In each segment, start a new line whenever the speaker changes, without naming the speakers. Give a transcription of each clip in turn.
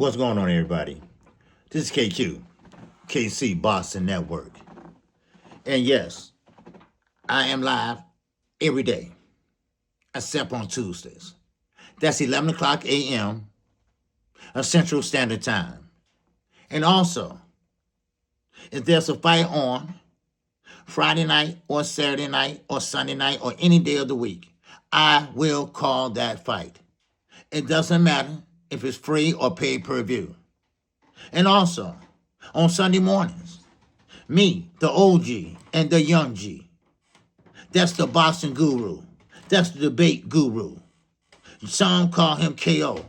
What's going on, everybody? This is KQKC BOXING NETWORK. And yes, I am live every day, except on Tuesdays. That's 11 o'clock a.m. Central Standard Time. And also, if there's a fight on Friday night or Saturday night or Sunday night or any day of the week, I will call that fight. It doesn't matter if it's free or paid per view. And also, on Sunday mornings, me, the OG, and the young G. That's the boxing guru. That's the debate guru. Some call him KO.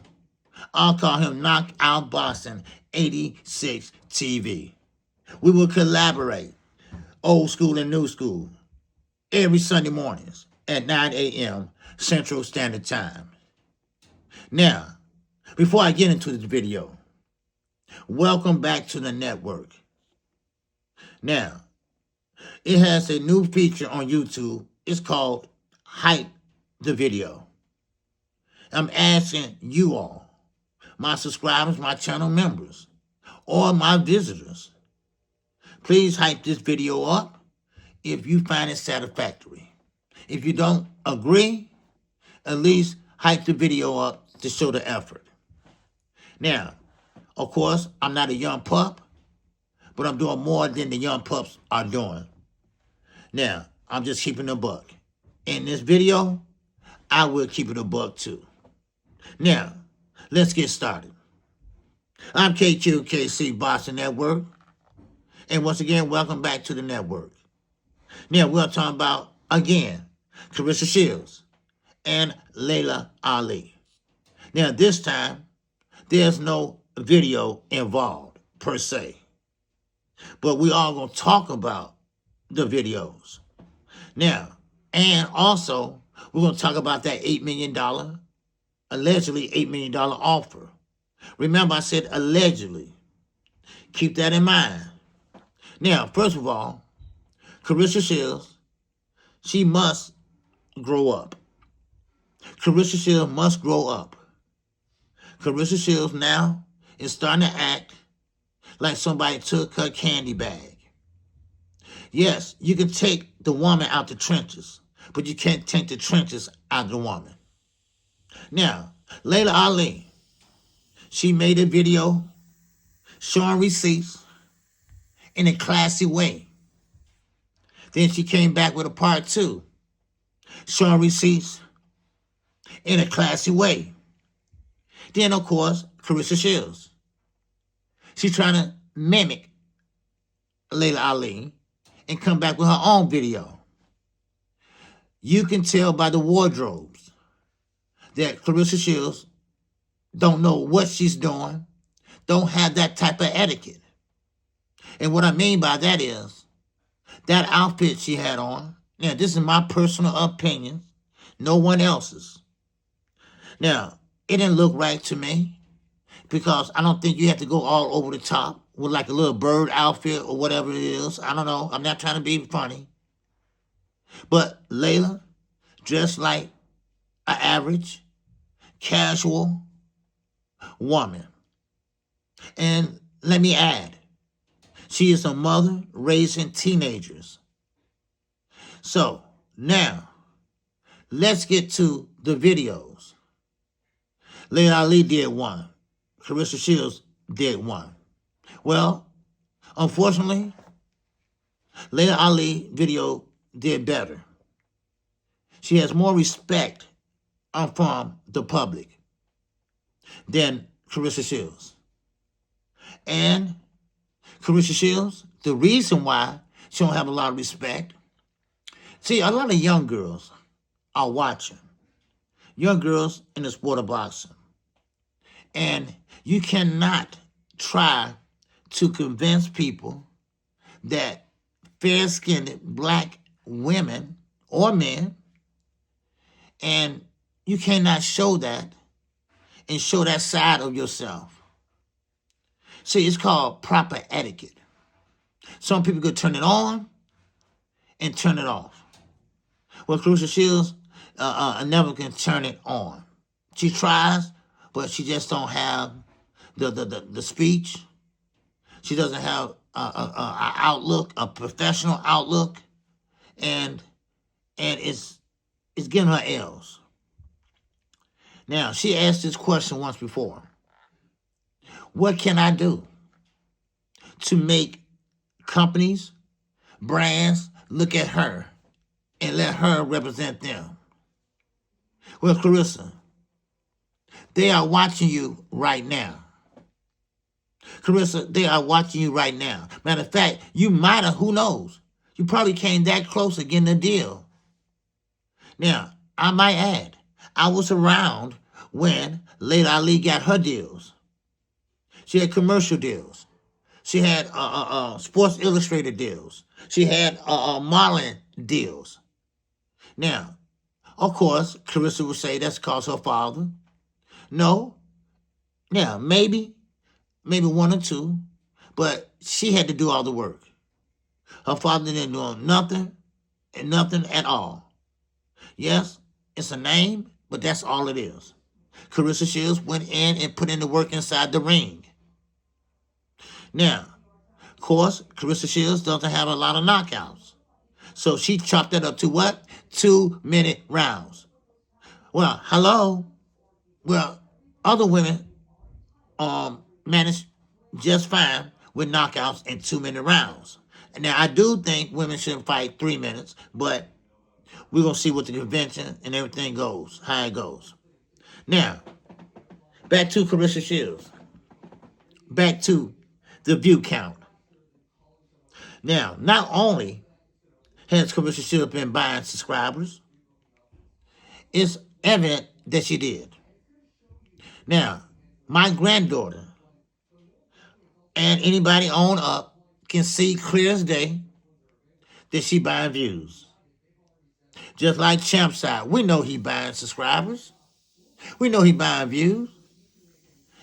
I'll call him Knockout Boxing 86 TV. We will collaborate, old school and new school, every Sunday mornings at 9 a.m. Central Standard Time. Now, before I get into this video, welcome back to the network. Now, it has a new feature on YouTube. It's called Hype the Video. I'm asking you all, my subscribers, my channel members, or my visitors, please hype this video up if you find it satisfactory. If you don't agree, at least hype the video up to show the effort. Now, of course, I'm not a young pup, but I'm doing more than the young pups are doing. Now, I'm just keeping a buck. In this video, I will keep it a buck too. Now, let's get started. I'm KQKC BOXING NETWORK, and once again, welcome back to the network. Now, we're talking about, again, Clarissa Shields and Laila Ali. Now, this time, there's no video involved, per se. But we are going to talk about the videos. Now, and also, we're going to talk about that $8 million, allegedly $8 million offer. Remember, I said allegedly. Keep that in mind. Now, first of all, Clarissa Shields, she must grow up. Clarissa Shields must grow up. Clarissa Shields now is starting to act like somebody took her candy bag. Yes, you can take the woman out the trenches, but you can't take the trenches out of the woman. Now, Laila Ali, she made a video showing receipts in a classy way. Then she came back with a part 2, showing receipts in a classy way. Then, of course, Clarissa Shields. She's trying to mimic Laila Ali and come back with her own video. You can tell by the wardrobes that Clarissa Shields don't know what she's doing, don't have that type of etiquette. And what I mean by that is, that outfit she had on, now this is my personal opinion, no one else's. Now, it didn't look right to me because I don't think you have to go all over the top with like a little bird outfit or whatever it is. I don't know. I'm not trying to be funny. But Laila, dressed like an average, casual woman. And let me add, she is a mother raising teenagers. So now, let's get to the videos. Laila Ali did one. Clarissa Shields did one. Well, unfortunately, Laila Ali video did better. She has more respect from the public than Clarissa Shields. And Clarissa Shields, the reason why she don't have a lot of respect, see, a lot of young girls are watching. Young girls in the sport of boxing. And you cannot try to convince people that fair-skinned black women or men, and you cannot show that and show that side of yourself. See, it's called proper etiquette. Some people could turn it on and turn it off. Well, Clarissa Shields never can turn it on. She tries, but she just don't have the speech. She doesn't have a outlook, a professional outlook, and it's giving her L's. Now, she asked this question once before. What can I do to make companies, brands look at her and let her represent them? Well, Clarissa, they are watching you right now. Clarissa, they are watching you right now. Matter of fact, you might have, who knows? You probably came that close to getting a deal. Now, I might add, I was around when Layla Ali got her deals. She had commercial deals. She had Sports Illustrated deals. She had modeling deals. Now, of course, Clarissa would say that's because her father. No. Now, maybe one or two, but she had to do all the work. Her father didn't do nothing at all. Yes, it's a name, but that's all it is. Clarissa Shields went in and put in the work inside the ring. Now, of course, Clarissa Shields doesn't have a lot of knockouts. So she chopped that up to what? 2-minute rounds. Well, hello. Well, other women managed just fine with knockouts in 2-minute rounds. Now, I do think women shouldn't fight 3 minutes, but we're going to see what the convention and everything goes, how it goes. Now, back to Clarissa Shields. Back to the view count. Now, not only has Clarissa Shields been buying subscribers, it's evident that she did. Now, my granddaughter and anybody on up can see clear as day that she buying views. Just like Champside, we know he buying subscribers. We know he buying views.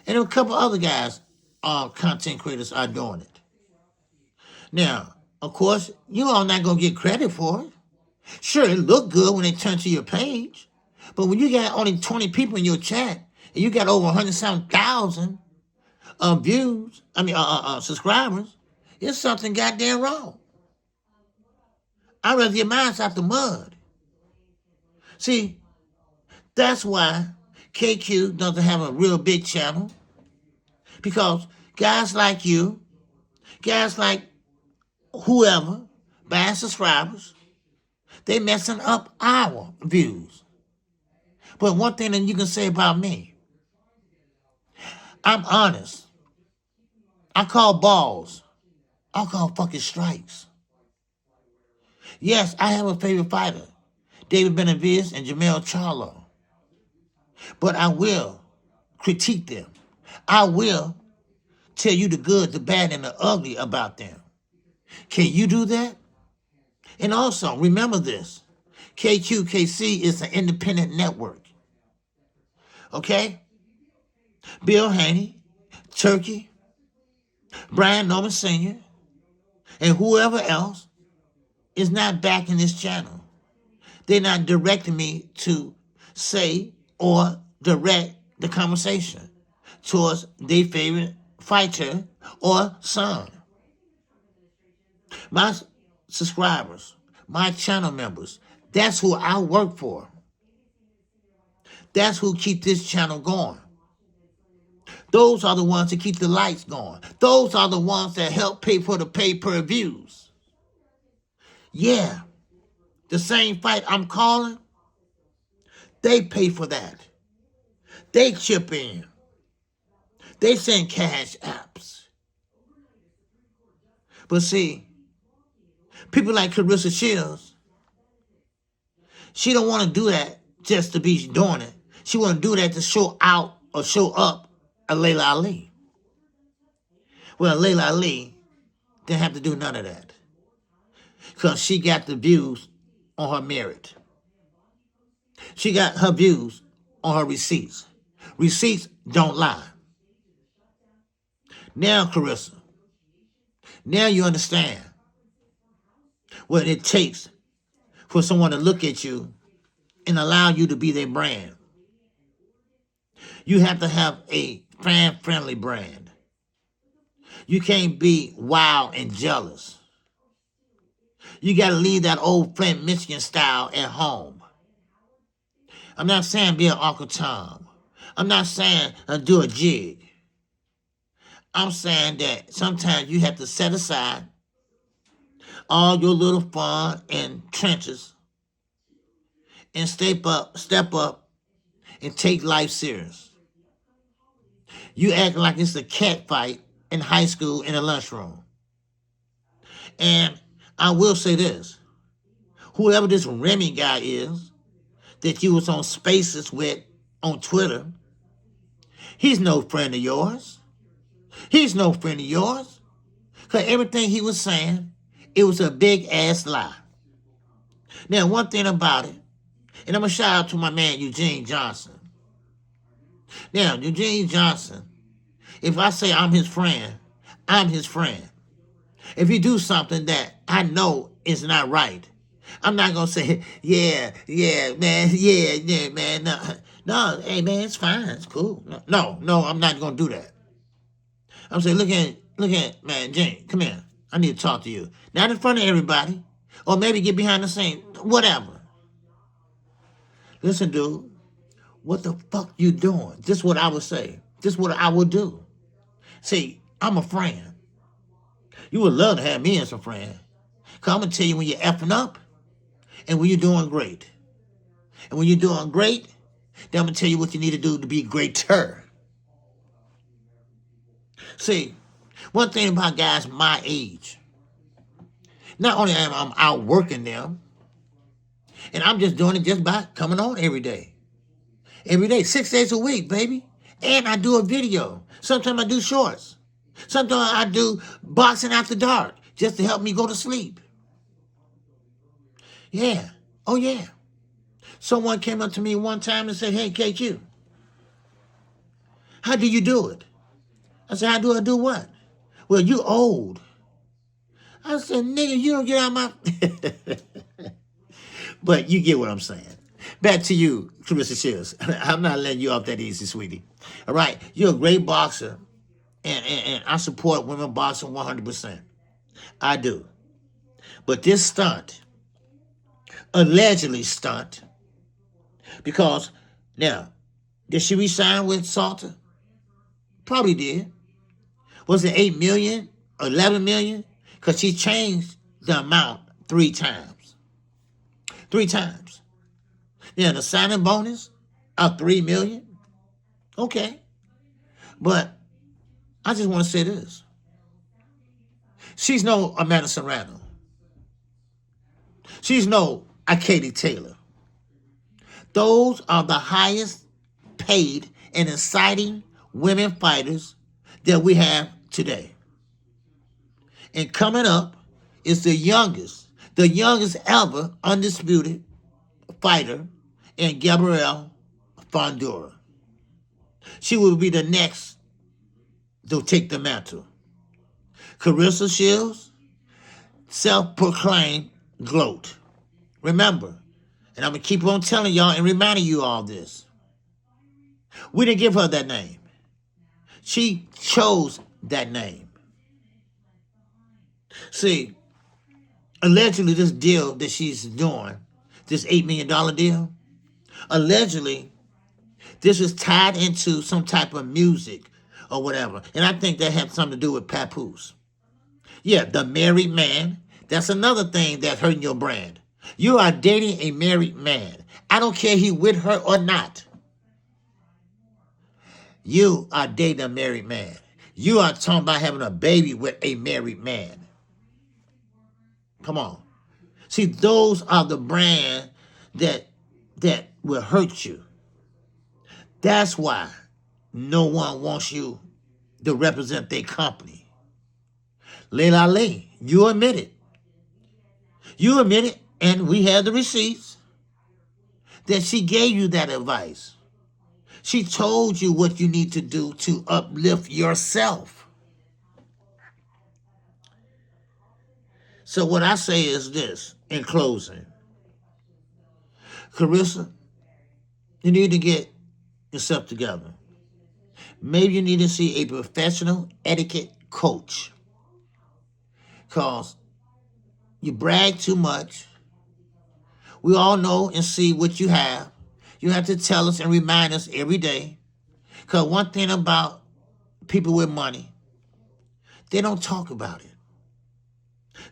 And a couple other guys, content creators, are doing it. Now, of course, you all not going to get credit for it. Sure, it look good when they turn to your page. But when you got only 20 people in your chat, and you got over 100,000 views, subscribers, it's something goddamn wrong. I'd rather your mind's out the mud. See, that's why KQ doesn't have a real big channel. Because guys like you, guys like whoever, buying subscribers, they messing up our views. But one thing that you can say about me, I'm honest. I call balls. I call fucking strikes. Yes, I have a favorite fighter, David Benavidez and Jamel Charlo. But I will critique them. I will tell you the good, the bad, and the ugly about them. Can you do that? And also, remember this. KQKC is an independent network. Okay? Bill Haney, Turkey, Brian Norman Sr., and whoever else is not backing this channel. They're not directing me to say or direct the conversation towards their favorite fighter or son. My subscribers, my channel members, that's who I work for. That's who keep this channel going. Those are the ones that keep the lights going. Those are the ones that help pay for the pay-per-views. Yeah, the same fight I'm calling, they pay for that. They chip in. They send cash apps. But see, people like Clarissa Shields, she don't want to do that just to be doing it. She want to do that to show out or show up a Layla Ali. Well, Layla Ali didn't have to do none of that because she got the views on her merit. She got her views on her receipts. Receipts don't lie. Now, Clarissa, now you understand what it takes for someone to look at you and allow you to be their brand. You have to have a fan-friendly brand. You can't be wild and jealous. You got to leave that old Flint, Michigan style at home. I'm not saying be an Uncle Tom. I'm not saying do a jig. I'm saying that sometimes you have to set aside all your little fun and trenches and step up and take life serious. You act like it's a cat fight in high school in a lunchroom. And I will say this. Whoever this Remy guy is that you was on Spaces with on Twitter, he's no friend of yours. He's no friend of yours. Because everything he was saying, it was a big-ass lie. Now, one thing about it, and I'm going to shout out to my man Eugene Johnson. Now, Eugene Johnson, if I say I'm his friend, I'm his friend. If he do something that I know is not right, I'm not going to say, yeah, man. No, hey, man, it's fine. It's cool. No, I'm not going to do that. I'm saying, look at, man, Jane, come here. I need to talk to you. Not in front of everybody. Or maybe get behind the scene. Whatever. Listen, dude. What the fuck you doing? This is what I would say. This is what I would do. See, I'm a friend. You would love to have me as a friend. Because I'm going to tell you when you're effing up and when you're doing great. And when you're doing great, then I'm going to tell you what you need to do to be greater. See, one thing about guys my age, not only am I outworking them, and I'm just doing it just by coming on every day. Every day, 6 days a week, baby. And I do a video. Sometimes I do shorts. Sometimes I do boxing after dark just to help me go to sleep. Yeah. Oh, yeah. Someone came up to me one time and said, hey, KQ, how do you do it? I said, how do I do what? Well, you old. I said, nigga, you don't get out my... But you get what I'm saying. Back to you, Clarissa Shields. I'm not letting you off that easy, sweetie. All right? You're a great boxer, and I support women boxing 100%. I do. But this stunt, allegedly stunt, because, now, did she re-sign with Salter? Probably did. Was it 8 million, 11 million? Because she changed the amount 3 times. 3 times. Now, the signing bonus of 3 million? Okay. But I just want to say this. She's no Amanda Serrano. She's no Katie Taylor. Those are the highest paid and exciting women fighters that we have today. And coming up is the youngest ever undisputed fighter in Gabrielle Fondura. She will be the next to take the mantle. Clarissa Shields, self-proclaimed gloat. Remember, and I'm going to keep on telling y'all and reminding you all this. We didn't give her that name. She chose that name. See, allegedly this deal that she's doing, this $8 million deal, allegedly this is tied into some type of music or whatever. And I think that had something to do with Papoose. Yeah, the married man. That's another thing that's hurting your brand. You are dating a married man. I don't care if he with her or not. You are dating a married man. You are talking about having a baby with a married man. Come on. See, those are the brand that will hurt you. That's why no one wants you to represent their company. Layla Lee, you admit it. You admit it, and we have the receipts that she gave you that advice. She told you what you need to do to uplift yourself. So what I say is this, in closing. Clarissa, you need to get yourself together. Maybe you need to see a professional etiquette coach. Because you brag too much. We all know and see what you have. You have to tell us and remind us every day. Because one thing about people with money, they don't talk about it.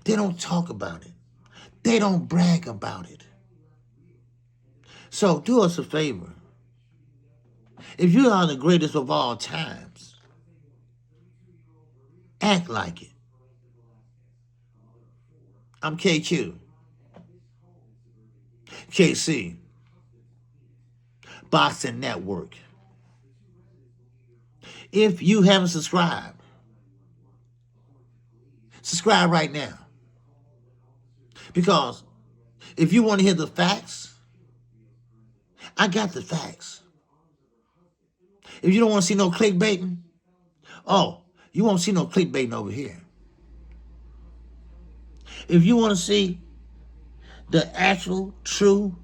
They don't talk about it. They don't brag about it. So do us a favor. If you are the greatest of all times, act like it. I'm KQ. KC Boxing Network. If you haven't subscribed, subscribe right now. Because if you want to hear the facts, I got the facts. If you don't want to see no clickbaiting, you won't see no clickbaiting over here. If you want to see the actual, true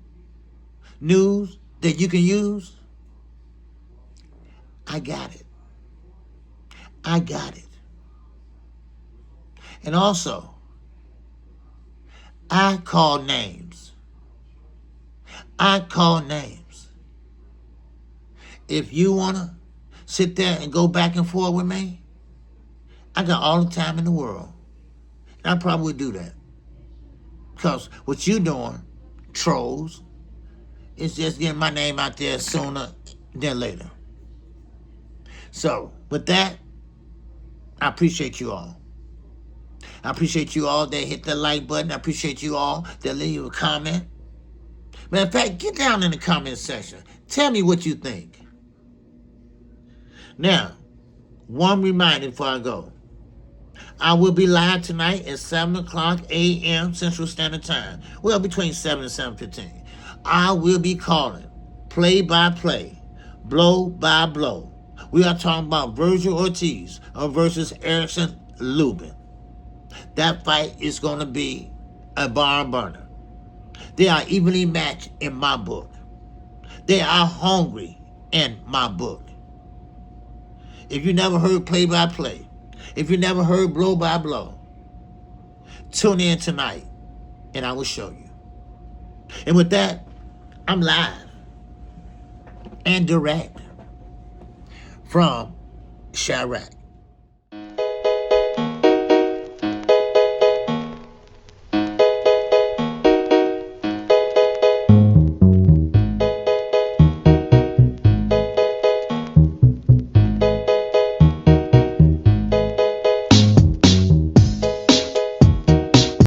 news that you can use, I got it. I got it. And also, I call names. I call names. If you want to sit there and go back and forth with me, I got all the time in the world. And I probably would do that. Because what you doing, trolls, is just getting my name out there sooner than later. So, with that, I appreciate you all. I appreciate you all that hit the like button. I appreciate you all that leave a comment. Matter of fact, get down in the comment section. Tell me what you think. Now, one reminder before I go. I will be live tonight at 7 o'clock a.m. Central Standard Time. Well, between 7 and 7:15. I will be calling play-by-play, blow-by-blow. We are talking about Virgil Ortiz versus Erickson Lubin. That fight is going to be a barn burner. They are evenly matched in my book. They are hungry in my book. If you never heard play-by-play, if you never heard blow-by-blow, tune in tonight and I will show you. And with that, I'm live and direct from Chirac.